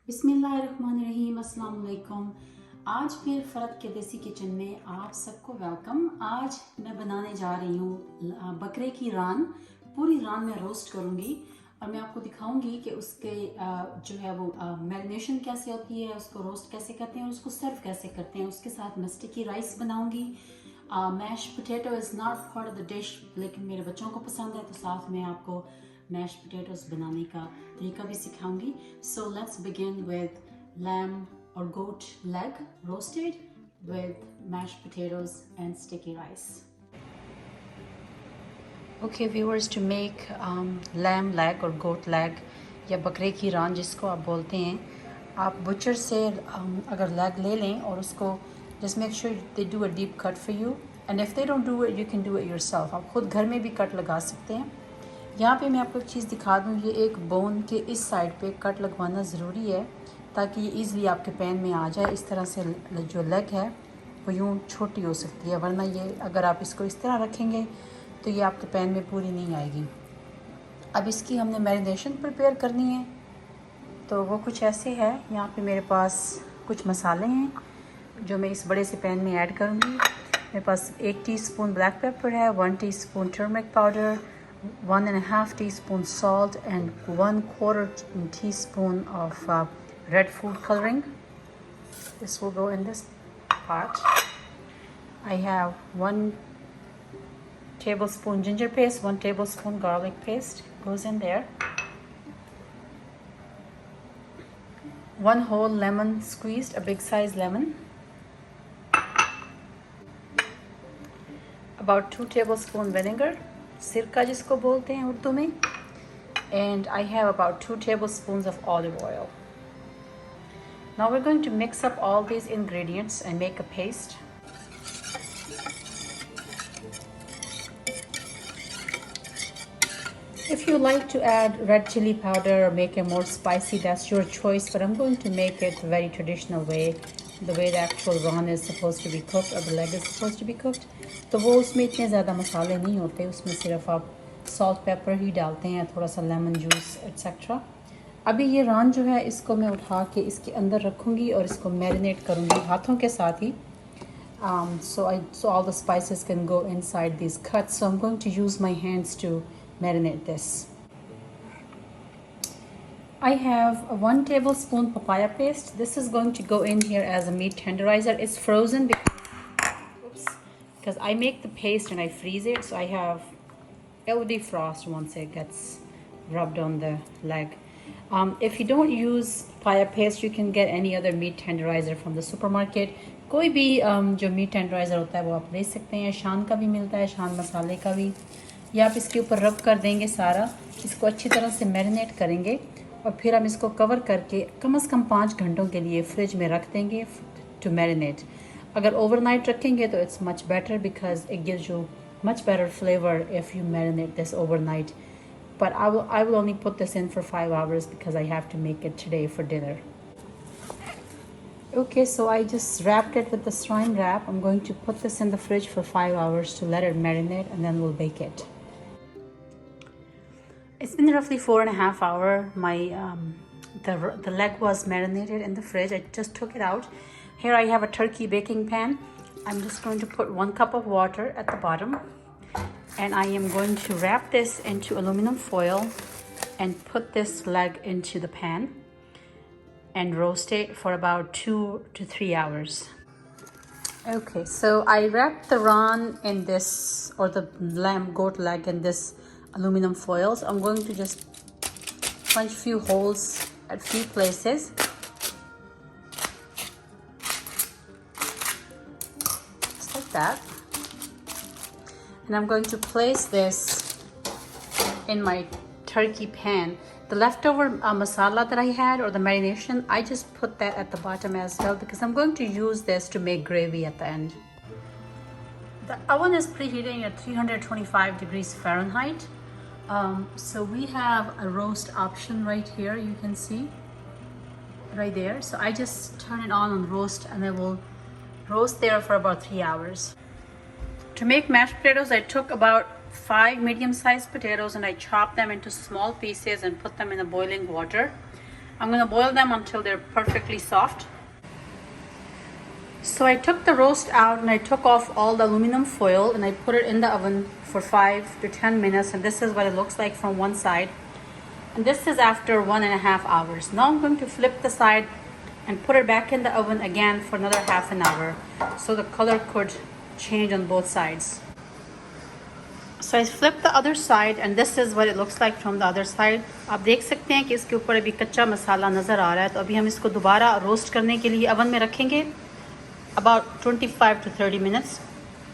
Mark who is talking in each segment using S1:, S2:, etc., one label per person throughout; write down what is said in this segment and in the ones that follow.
S1: बिस्मिल्लाहिर्रहमानिर्रहीम, अस्सलाम वालेकुम। आज फिर फ़रत के देसी किचन में आप सबको वेलकम। आज मैं बनाने जा रही हूँ बकरे की रान। पूरी रान मैं रोस्ट करूँगी और मैं आपको दिखाऊंगी कि उसके जो है वो मैरिनेशन कैसे होती है, उसको रोस्ट कैसे करते हैं और उसको सर्व कैसे करते हैं। उसके साथ मैं स्टिकी राइस बनाऊँगी। Mash potato is not part of the dish, लेकिन मेरे बच्चों को पसंद है, तो साथ में आपको मैश पोटैटोज बनाने का तरीका भी सिखाऊंगी। So let's begin with lamb और goat leg roasted with mashed potatoes and sticky rice. Okay viewers, to make lamb leg or goat leg या बकरे की रान जिसको आप बोलते हैं, आप बुचर से अगर लेग ले लें और उसको just make sure they do a deep cut for you, and if they don't do it you can do it yourself. आप खुद घर में भी कट लगा सकते हैं। यहाँ पे मैं आपको एक चीज़ दिखा दूँ, ये एक बोन के इस साइड पे कट लगवाना ज़रूरी है ताकि ये ईज़िली आपके पैन में आ जाए। इस तरह से जो लेग है वो यूँ छोटी हो सकती है, वरना ये अगर आप इसको इस तरह रखेंगे तो ये आपके पैन में पूरी नहीं आएगी। अब इसकी हमने मैरिनेशन प्रिपेयर करनी है, तो वो कुछ ऐसे है। यहाँ पे मेरे पास कुछ मसाले हैं जो मैं इस बड़े से पैन में ऐड करूँगी। मेरे पास 1 टीस्पून ब्लैक पेपर है, 1 teaspoon turmeric powder, 1.5 teaspoon salt, and 1/4 teaspoon of red food coloring. This will go in this pot. I have 1 tablespoon ginger paste, 1 tablespoon garlic paste goes in there. 1 whole lemon squeezed, a big size lemon. About 2 tablespoon vinegar, सिरका जिसको बोलते हैं उर्दू में, and I have about 2 tablespoons of olive oil. Now we're going to mix up all these ingredients and make a paste. If you like to add red chili powder or make it more spicy, that's your choice, but I'm going to make it the very traditional way, the way the actual rawn is supposed to be cooked or the leg is supposed to be cooked. तो वो उसमें इतने ज़्यादा मसाले नहीं होते, उसमें सिर्फ आप सॉल्ट पेपर ही डालते हैं, थोड़ा सा लेमन जूस एट्सेट्रा। अभी ये रान जो है इसको मैं उठा के इसके अंदर रखूँगी और इसको मैरिनेट करूँगी हाथों के साथ ही। So all the spices can go inside these cuts. So I'm going to use my hands to marinate this. I have 1 tablespoon papaya paste. This is going to go in here as a meat tenderizer. It's frozen because I make the paste and I freeze it, so it will defrost once it gets rubbed on the leg. If you don't use papaya paste, you can get any other meat tenderizer from the supermarket. कोई भी जो meat tenderiser होता है वो आप ले सकते हैं। शान का भी मिलता है, शान मसाले का भी। ये आप इसके ऊपर रब कर देंगे सारा, इसको अच्छी तरह से मैरिनेट करेंगे और फिर हम इसको कवर करके कम से कम 5 घंटों के लिए फ्रिज में रख देंगे टू मैरिनेट। अगर ओवरनाइट रखेंगे तो it's much better because it gives you much better flavor if you marinate this overnight. But I will only put this in for 5 hours because I have to make it today for dinner. Okay, so I just wrapped it with the saran wrap. I'm going to put this in the fridge for 5 hours to let it marinate, and then we'll bake it. It's been roughly 4.5 hours. My the leg was marinated in the fridge. I just took it out. Here I have a turkey baking pan. I'm just going to put 1 cup of water at the bottom, and I am going to wrap this into aluminum foil and put this leg into the pan and roast it for about 2 to 3 hours. Okay, so I wrapped the rawn in this, or the lamb goat leg, in this aluminum foil. So I'm going to just punch a few holes at few places. That, and I'm going to place this in my turkey pan. The leftover masala that I had, or the marination, I just put that at the bottom as well because I'm going to use this to make gravy at the end. The oven is preheating at 325 degrees Fahrenheit. So we have a roast option right here, you can see right there. So I just turn it on roast, and I will roast there for about 3 hours. To make mashed potatoes, I took about 5 medium-sized potatoes and I chopped them into small pieces and put them in the boiling water. I'm going to boil them until they're perfectly soft. So I took the roast out and I took off all the aluminum foil and I put it in the oven for 5 to 10 minutes, and this is what it looks like from one side. And this is after 1.5 hours. Now I'm going to flip the side and put it back in the oven again for another half an hour so the color could change on both sides. So I flipped the other side and this is what it looks like from the other side. आप देख सकते हैं कि इसके ऊपर अभी कच्चा मसाला नज़र आ रहा है, तो अभी हम इसको दोबारा रोस्ट करने के लिए ओवन में रखेंगे about 25 to 30 minutes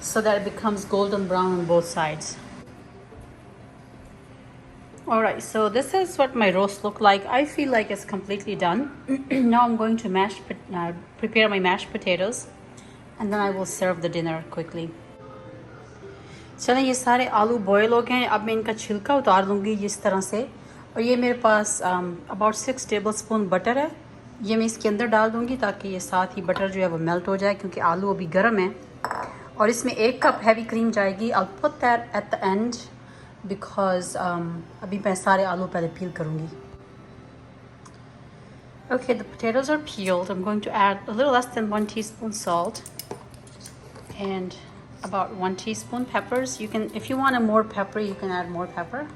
S1: so that it becomes golden brown on both sides. Alright, so this is what my roast look like. I feel like it's completely done. Now I'm going to prepare my mashed potatoes and then I will serve the dinner quickly. चलें, ये सारे आलू boil हो गए हैं. अब मैं इनका छिलका उतार दूँगी इस तरह से. और ये मेरे पास about 6 tablespoon बटर है. ये मैं इसके अंदर डाल दूँगी ताकि ये साथ ही बटर जो है वो मेल्ट हो जाए, क्योंकि आलू अभी गर्म है. और इसमें 1 कप हैवी क्रीम जाएगी. I'll put that at the end because अभी मैं सारे आलू पहले पील करूँगी. Okay, the potatoes are peeled. I'm going to add a little less than 1 teaspoon salt and about 1 teaspoon peppers. You can, if you want a more peppery, you can add more pepper.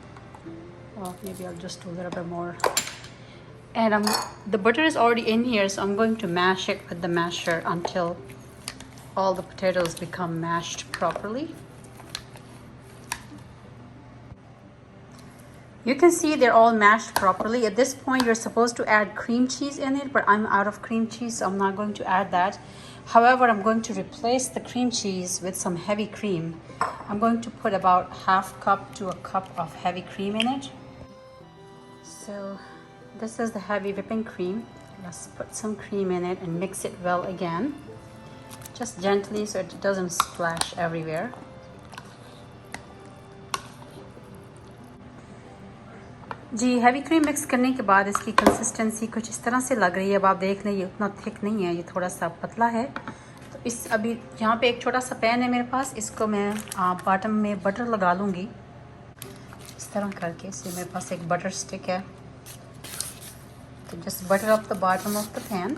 S1: Well, maybe I'll just do a little bit more. And the butter is already in here, so I'm going to mash it with the masher until all the potatoes become mashed properly. You can see they're all mashed properly. At this point, you're supposed to add cream cheese in it, but I'm out of cream cheese, so I'm not going to add that. However, I'm going to replace the cream cheese with some heavy cream. I'm going to put about half cup to a cup of heavy cream in it. So this is the heavy whipping cream. Let's put some cream in it and mix it well again. Just gently so it doesn't splash everywhere. जी, heavy cream mix करने के बाद इसकी consistency कुछ इस तरह से लग रही है. अब आप देख लें, ये उतना थिक नहीं है, ये थोड़ा सा पतला है. तो इस अभी यहाँ पे एक छोटा सा पैन है मेरे पास, इसको मैं बॉटम में बटर लगा लूँगी इस तरह करके. इससे मेरे पास एक बटर स्टिक है, तो just butter up the bottom of the pan.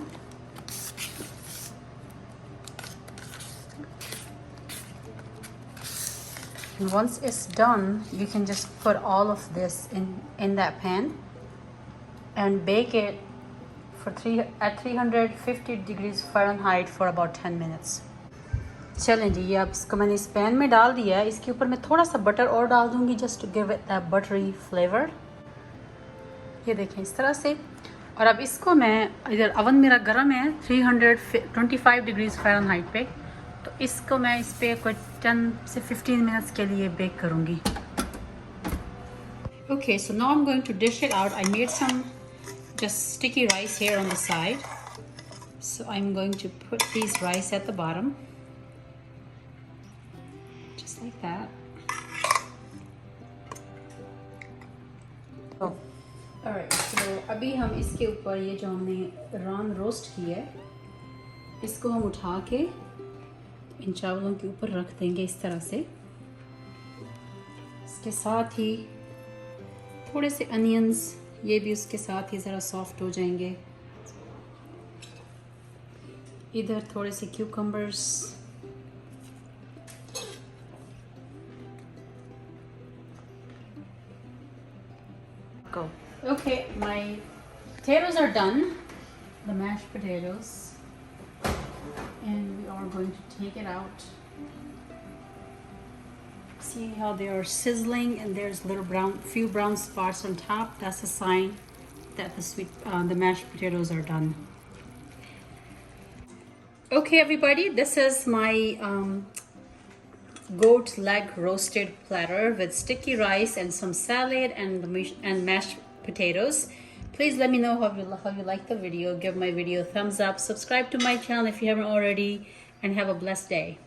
S1: And once it's done, you can just put all of this in that pan and bake it for at 350 degrees Fahrenheit for about 10 minutes. चलें जी, ये अब इसको मैंने इस pan में डाल दिया है. इसके ऊपर मैं थोड़ा सा बटर और डाल दूँगी just to give it that buttery flavor. ये देखें इस तरह से. और अब इसको मैं, इधर अवन मेरा गर्म है 325 डिग्रीज फ़ारेनहाइट पे, तो इसको मैं इस पे कोई 10 से 15 मिनट्स के लिए बेक करूँगी. Okay, so now I'm going to dish it out. I made some just sticky rice here on the side. So I'm going to put these rice at the bottom. Just like that. Oh. Alright, so अभी हम इसके ऊपर ये जो हमने रान roast की है, इसको हम उठा के इन चावलों के ऊपर रख देंगे इस तरह से. इसके साथ ही थोड़े से अनियंस, ये भी उसके साथ ही ज़रा सॉफ्ट हो जाएंगे. इधर थोड़े से cucumbers, go. Okay, my potatoes are done, the mashed potatoes, and we are going to take it out. See how they are sizzling and there's few brown spots on top. That's a sign that the mashed potatoes are done. Okay, everybody, this is my goat leg roasted platter with sticky rice and some salad and mashed potatoes. Please let me know how you like the video. Give my video a thumbs up. Subscribe to my channel if you haven't already, and have a blessed day.